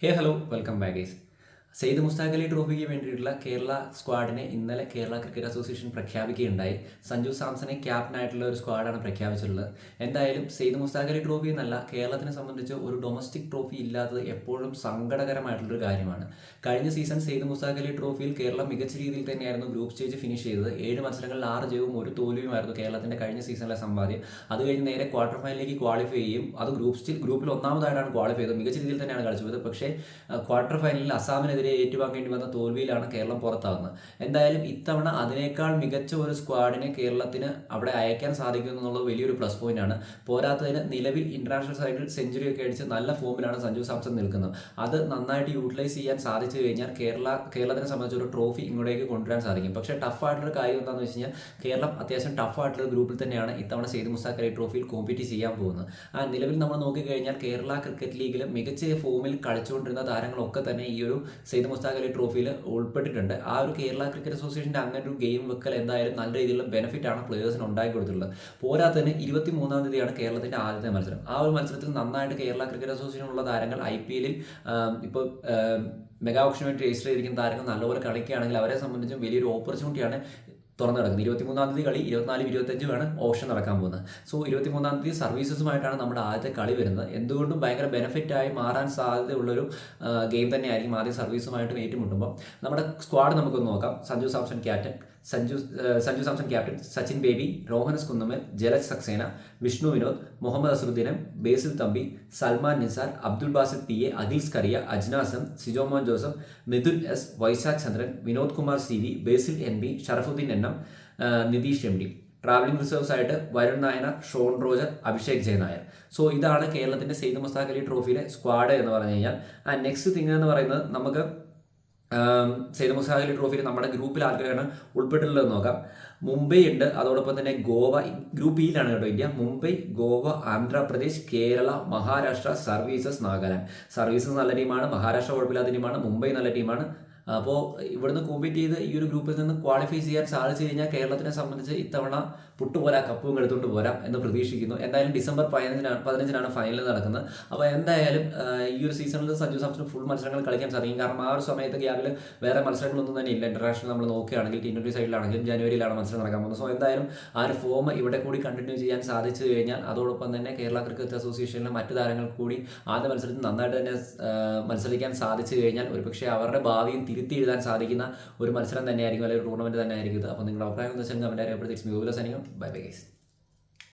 Hello welcome back guys. Syed Mushtaq Ali ട്രോഫിക്ക് വേണ്ടിയിട്ടുള്ള കേരള സ്ക്വാഡിനെ ഇന്നലെ കേരള ക്രിക്കറ്റ് അസോസിയേഷൻ പ്രഖ്യാപിക്കുകയുണ്ടായി. സഞ്ജു സാംസണെ ക്യാപ്റ്റനായിട്ടുള്ള ഒരു സ്ക്വാഡാണ് പ്രഖ്യാപിച്ചിട്ടുള്ളത്. എന്തായാലും സെയ്ദ് മുസ്താഖ് അലി ട്രോഫി എന്നല്ല, കേരളത്തിനെ സംബന്ധിച്ച് ഒരു ഡൊമസ്റ്റിക് ട്രോഫി ഇല്ലാത്തത് എപ്പോഴും സങ്കടകരമായിട്ടുള്ളൊരു കാര്യമാണ്. കഴിഞ്ഞ സീസൺ സെയ്ദ് മുസ്താഖ് അലി ട്രോഫിയിൽ കേരളം മികച്ച രീതിയിൽ തന്നെയായിരുന്നു ഗ്രൂപ്പ് സ്റ്റേജ് ഫിനിഷ് ചെയ്തത്. 7 മത്സരങ്ങളിൽ 6 ജയവും 1 തോൽവിയുമായിരുന്നു കേരളത്തിൻ്റെ കഴിഞ്ഞ സീസണിലെ സമ്പാദ്യം. അത് കഴിഞ്ഞ് നേരെ ക്വാർട്ടർ ഫൈനലിലേക്ക് ക്വാളിഫൈ ചെയ്യും. അത് ഗ്രൂപ്പിൽ ഒന്നാമതായിട്ടാണ് ക്വാളിഫൈ ചെയ്തത്. മികച്ച രീതിയിൽ തന്നെയാണ് കളിച്ചത്. പക്ഷേ ക്വാർട്ടർ ഫൈനലിൽ അസാമിനെതിരെ ഏറ്റുവാങ്ങേണ്ടി വന്ന തോൽവിയിലാണ് കേരളം പുറത്താകുന്നത്. എന്തായാലും ഇത്തവണ അതിനേക്കാൾ മികച്ച ഒരു സ്ക്വാഡിനെ കേരളത്തിന് അവിടെ അയക്കാൻ സാധിക്കും എന്നുള്ളത് വലിയൊരു പ്ലസ് പോയിന്റ് ആണ്. പോരാത്തതിന് നിലവിൽ ഇന്റർനാഷണൽ സൈഡിൽ സെഞ്ചുറി ഒക്കെ അടിച്ച് നല്ല ഫോമിലാണ് സഞ്ജു സാംസൺ നിൽക്കുന്നത്. അത് നന്നായിട്ട് യൂട്ടിലൈസ് ചെയ്യാൻ സാധിച്ചു കഴിഞ്ഞാൽ കേരളത്തിനെ സംബന്ധിച്ച് ഒരു ട്രോഫി ഇങ്ങോട്ടേക്ക് കൊണ്ടുവരാൻ സാധിക്കും. പക്ഷേ ടഫായിട്ടുള്ള കാര്യം എന്താണെന്ന് വെച്ച് കഴിഞ്ഞാൽ കേരളം അത്യാവശ്യം ടഫായിട്ടുള്ള ഗ്രൂപ്പിൽ തന്നെയാണ് ഇത്തവണ സെയ്ദ് മുസ്താഖ് അലി ട്രോഫിയിൽ കോമ്പീറ്റ് ചെയ്യാൻ പോകുന്നത്. നിലവിൽ നമ്മൾ നോക്കിക്കഴിഞ്ഞാൽ കേരള ക്രിക്കറ്റ് ലീഗിൽ മികച്ച ഫോമിൽ കളിച്ചുകൊണ്ടിരുന്ന താരങ്ങളൊക്കെ തന്നെ ഈ ഒരു സെയ്ദ് മുസ്താഖ് അലി ട്രോഫിയിൽ ഉൾപ്പെട്ടിട്ടുണ്ട്. ആ ഒരു കേരള ക്രിക്കറ്റ് അസോസിയേഷൻ്റെ അങ്ങനെ ഒരു ഗെയിം വെക്കൽ എന്തായാലും നല്ല രീതിയിലുള്ള ബെനിഫിറ്റ് ആണ് പ്ലേയേഴ്സിന് ഉണ്ടാക്കി കൊടുത്തിട്ടുള്ളത്. പോരാത്തതിന് 23-ാം തീയതിയാണ് കേരളത്തിൻ്റെ ആദ്യത്തെ മത്സരം. ആ ഒരു മത്സരത്തിൽ നന്നായിട്ട് കേരള ക്രിക്കറ്റ് അസോസിയേഷനുള്ള താരങ്ങൾ IPL ഇപ്പോൾ മെഗാ ഓപ്ഷന് വേണ്ടി രജിസ്റ്റർ ചെയ്തിരിക്കുന്ന താരങ്ങൾ നല്ലപോലെ കളിക്കുകയാണെങ്കിൽ അവരെ സംബന്ധിച്ചും വലിയൊരു ഓപ്പർച്യൂണിറ്റിയാണ് തുറന്നു കിടക്കുന്നത്. 23-ാം തീയതി കളി, 24-25 ഓപ്ഷൻ നടക്കാൻ പോകുന്നത്. സോ 23-ാം തീയതി സർവീസസുമായിട്ടാണ് നമ്മുടെ ആദ്യത്തെ കളി വരുന്നത്. എന്തുകൊണ്ടും ഭയങ്കര ബെനിഫിറ്റായി മാറാൻ സാധ്യതയുള്ളൊരു ഗെയിം തന്നെയായിരിക്കും ആദ്യം സർവീസുമായിട്ട് ഏറ്റുമുട്ടുമ്പോൾ. നമ്മുടെ സ്ക്വാഡ് നമുക്കൊന്ന് നോക്കാം. Sanju Samson captain, Sachin Baby, Rohan S Kunnummal, Jalaj Saxena, Vishnu Vinod, Mohammed Azharuddeen, Basil Thampi, Salman Nizar, Abdul Basith PA, Akhil Scaria, Ajnas M, Sijomon Joseph, Mithun S, Vaisakh Chandran, Vinod Kumar CV, Basil NB, Sharafuddeen NM, Nidheesh MD. Travelling reserves ആയിട്ട് വരുൺ നായന, ഷോൺ റോജർ, അഭിഷേക് ജയനായർ. സോ ഇതാണ് കേരളത്തിൻ്റെ സെയ്ദ് മുസ്താഖ് അലി ട്രോഫിയിലെ സ്ക്വാഡ് എന്ന് പറഞ്ഞു കഴിഞ്ഞാൽ. നെക്സ്റ്റ് തിങ് എന്ന് പറയുന്നത്, നമുക്ക് സെയ്ദ് മുസ്താഖ് അലി ട്രോഫിയിൽ നമ്മുടെ ഗ്രൂപ്പിൽ ആർക്കാണ് ഉൾപ്പെട്ടിട്ടുള്ളതെന്ന് നോക്കാം. മുംബൈ ഉണ്ട്, അതോടൊപ്പം തന്നെ ഗോവ. ഗ്രൂപ്പ് ഇയിലാണ് കേട്ടോ India. Mumbai, Goa, Andhra Pradesh, Kerala, Maharashtra, services, Nagaland. Services നല്ല ടീമാണ്, മഹാരാഷ്ട്ര കുഴപ്പമില്ലാത്ത ടീമാണ്, മുംബൈ നല്ല ടീമാണ്. അപ്പോൾ ഇവിടുന്ന് കോമ്പീറ്റ് ചെയ്ത് ഈ ഒരു ഗ്രൂപ്പിൽ നിന്ന് ക്വാളിഫൈ ചെയ്യാൻ സാധിച്ചു കഴിഞ്ഞാൽ കേരളത്തിനെ സംബന്ധിച്ച് ഇത്തവണ പുട്ടുപോരാ കപ്പും എടുത്തുകൊണ്ട് പോരാം എന്ന് പ്രതീക്ഷിക്കുന്നു. എന്തായാലും ഡിസംബർ 15-നാണ് ഫൈനൽ നടക്കുന്നത്. അപ്പോൾ എന്തായാലും ഈ ഒരു സീസണിൽ സഞ്ജു സാംസൺ ഫുൾ മത്സരങ്ങൾ കളിക്കാൻ സാധിക്കും. കാരണം ആ ഒരു സമയത്ത് ഗ്യാപ്പിൽ വേറെ മത്സരങ്ങളൊന്നും തന്നെ ഇല്ല. ഇന്റർനാഷണൽ നമ്മൾ നോക്കുകയാണെങ്കിൽ T20 സൈഡിലാണെങ്കിലും ജനുവരിയിലാണ് മത്സരം നടക്കാൻ പോകുന്നത്. സോ എന്തായാലും ആ ഒരു ഫോം ഇവിടെ കൂടി കണ്ടിന്യൂ ചെയ്യാൻ സാധിച്ചു കഴിഞ്ഞാൽ അതോടൊപ്പം തന്നെ കേരള ക്രിക്കറ്റ് അസോസിയേഷനിലെ മറ്റു താരങ്ങൾക്ക് കൂടി ആദ്യ മത്സരത്തിൽ നന്നായിട്ട് തന്നെ മത്സരിക്കാൻ സാധിച്ചു കഴിഞ്ഞാൽ ഒരുപക്ഷെ അവരുടെ ഭാവിയും തിരുത്തി എഴുതാൻ സാധിക്കുന്ന ഒരു മത്സരം തന്നെയായിരിക്കും, അല്ലെങ്കിൽ ഒരു ടൂർണമെന്റ് തന്നെ ആയിരിക്കും ഇത്. അപ്പോൾ നിങ്ങളുടെ അഭിപ്രായം എന്ന് വെച്ചാൽ കമന്റ് അറിയപ്പെടുത്തി. Bye bye guys.